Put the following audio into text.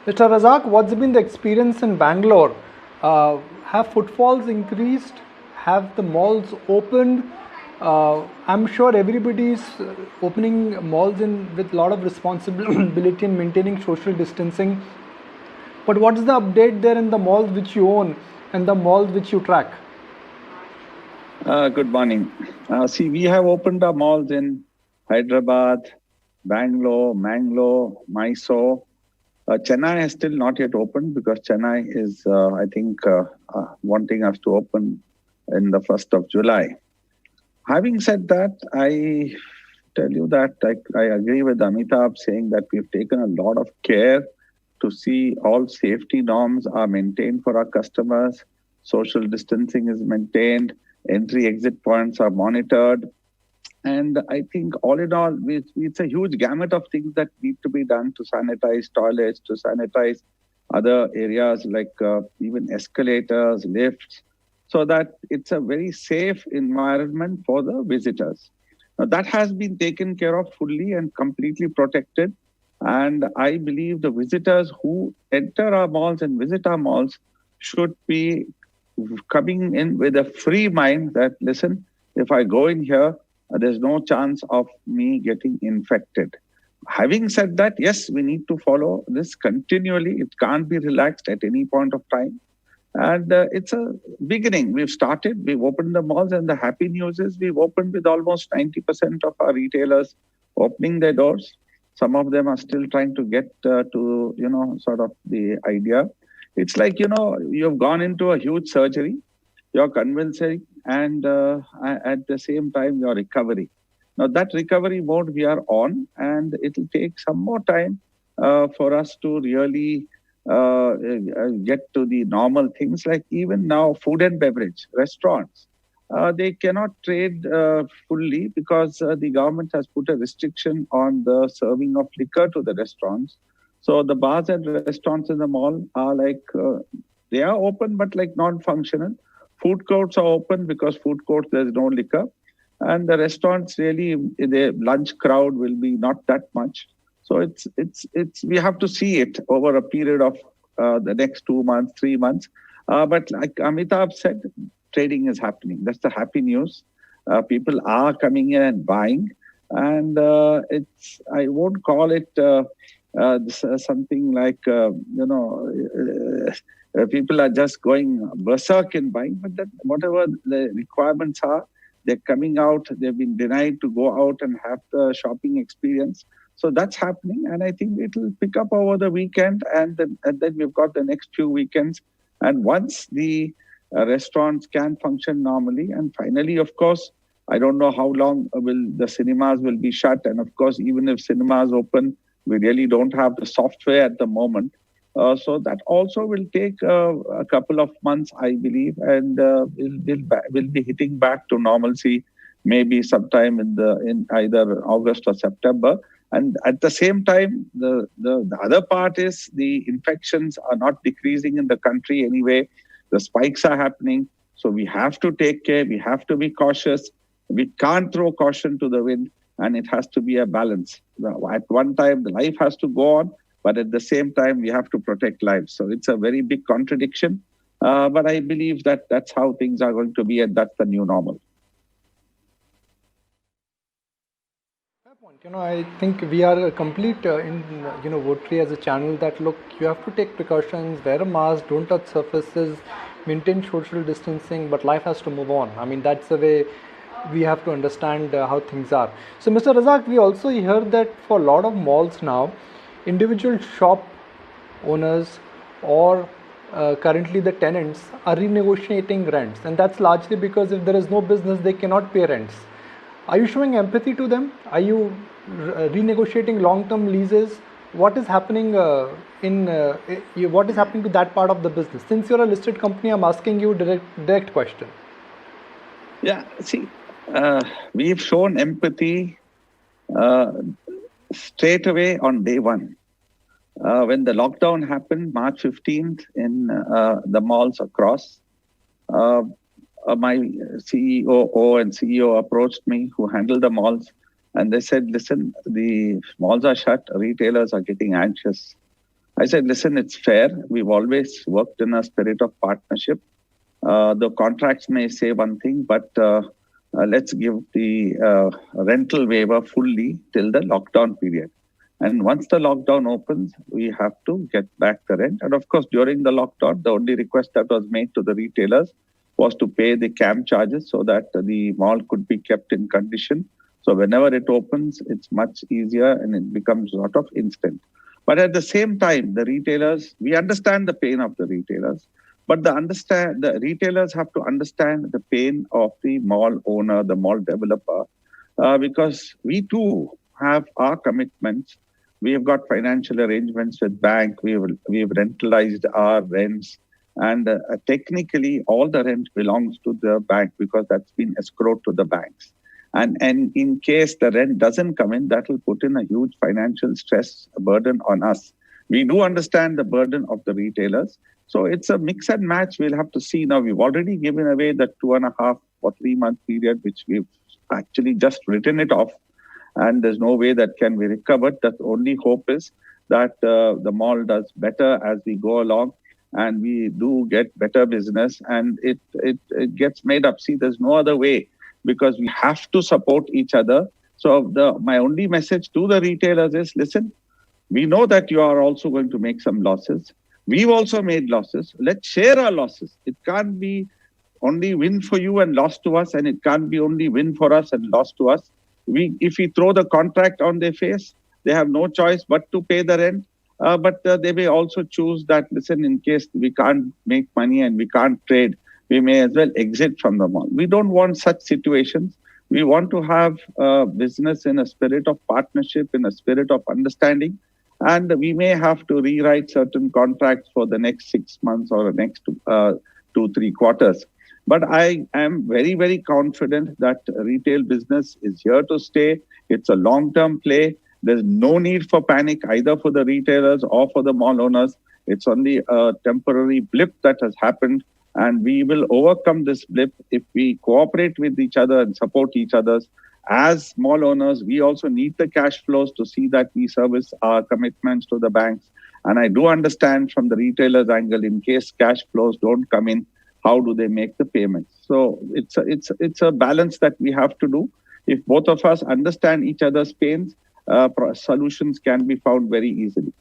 Mr. Razak, what's been the experience in Bangalore? Have footfalls increased? Have the malls opened? I'm sure everybody's opening malls in with a lot of responsibility in maintaining social distancing. But what's the update there in the malls which you own and the malls which you track? Good morning. See, we have opened our malls in Hyderabad, Bangalore, Mangalore, Mysore. Chennai has still not yet opened because Chennai is, I think, wanting us to open in the 1st of July. Having said that, I tell you that I agree with Amitabh saying that we've taken a lot of care to see all safety norms are maintained for our customers, social distancing is maintained, entry exit points are monitored. And I think all in all, it's a huge gamut of things that need to be done to sanitize toilets, to sanitize other areas like even escalators, lifts, so that it's a very safe environment for the visitors. Now, that has been taken care of fully and completely protected. And I believe the visitors who enter our malls and visit our malls should be coming in with a free mind that, listen, if I go in here, there's no chance of me getting infected. Having said that, yes, we need to follow this continually. It can't be relaxed at any point of time. And it's a beginning. We've started, we've opened the malls, and the happy news is we've opened with almost 90% of our retailers opening their doors. Some of them are still trying to get to, sort of the idea. It's like, you've gone into a huge surgery, you're convincing, and at the same time, you're recovering. Now, that recovery mode we are on, and it'll take some more time for us to really get to the normal things like even now food and beverage restaurants they cannot trade fully because the government has put a restriction on the serving of liquor to the restaurants. So the bars and restaurants in the mall are like they are open but like non-functional. Food courts are open because food courts there's no liquor, and the restaurants really the lunch crowd will be not that much. So it's we have to see it over a period of the next 2 months, 3 months. But like Amitabh said, trading is happening. That's the happy news. People are coming in and buying, and it's I won't call it something like people are just going berserk in buying, but that whatever the requirements are, they're coming out. They've been denied to go out and have the shopping experience. So that's happening, and I think it'll pick up over the weekend, and then we've got the next few weekends. And once the restaurants can function normally, and finally, of course, I don't know how long will the cinemas will be shut, and of course, even if cinemas open, we really don't have the software at the moment. So that also will take a couple of months, I believe, and we'll be hitting back to normalcy maybe sometime in either August or September. And at the same time, the other part is the infections are not decreasing in the country anyway. The spikes are happening. So we have to take care. We have to be cautious. We can't throw caution to the wind, and it has to be a balance. At one time, the life has to go on, but at the same time, we have to protect lives. So it's a very big contradiction. But I believe that that's how things are going to be, and that's the new normal. I think we are complete in, Votary as a channel that look, you have to take precautions, wear a mask, don't touch surfaces, maintain social distancing, but life has to move on. I mean, that's the way we have to understand how things are. So, Mr. Razak, we also heard that for a lot of malls now, individual shop owners or currently the tenants are renegotiating rents, and that's largely because if there is no business, they cannot pay rents. Are you showing empathy to them? Are you renegotiating long-term leases? What is happening what is happening to that part of the business? Since you're a listed company, I'm asking you direct question. Yeah, see, we've shown empathy straight away on day one. When the lockdown happened, March 15th, in the malls across, my CEO and CEO approached me who handle the malls, and they said, listen, the malls are shut, retailers are getting anxious. I said, listen, it's fair. We've always worked in a spirit of partnership. The contracts may say one thing, but let's give the rental waiver fully till the lockdown period. And once the lockdown opens, we have to get back the rent. And of course, during the lockdown, the only request that was made to the retailers was to pay the CAM charges so that the mall could be kept in condition. So whenever it opens, it's much easier and it becomes sort of instant. But at the same time, the retailers, we understand the pain of the retailers, but the retailers have to understand the pain of the mall owner, the mall developer, because we too have our commitments. We have got financial arrangements with bank. We've rentalized our rents, and technically all the rent belongs to the bank because that's been escrowed to the banks. And in case the rent doesn't come in, that will put in a huge financial stress burden on us. We do understand the burden of the retailers. So it's a mix and match. We'll have to see. Now, we've already given away the 2.5 or 3 month period, which we've actually just written it off. And there's no way that can be recovered. The only hope is that the mall does better as we go along and we do get better business and it gets made up. See, there's no other way because we have to support each other. So my only message to the retailers is, listen, we know that you are also going to make some losses. We've also made losses. Let's share our losses. It can't be only win for you and loss to us, and it can't be only win for us and loss to us. If we throw the contract on their face, they have no choice but to pay the rent. But they may also choose that, listen, in case we can't make money and we can't trade, we may as well exit from the mall. We don't want such situations. We want to have business in a spirit of partnership, in a spirit of understanding. And we may have to rewrite certain contracts for the next 6 months or the next 2-3 quarters. But I am very, very confident that retail business is here to stay. It's a long-term play. There's no need for panic either for the retailers or for the mall owners. It's only a temporary blip that has happened. And we will overcome this blip if we cooperate with each other and support each other. As mall owners, we also need the cash flows to see that we service our commitments to the banks. And I do understand from the retailer's angle, in case cash flows don't come in, how do they make the payments? So it's a balance that we have to do. If both of us understand each other's pains, solutions can be found very easily.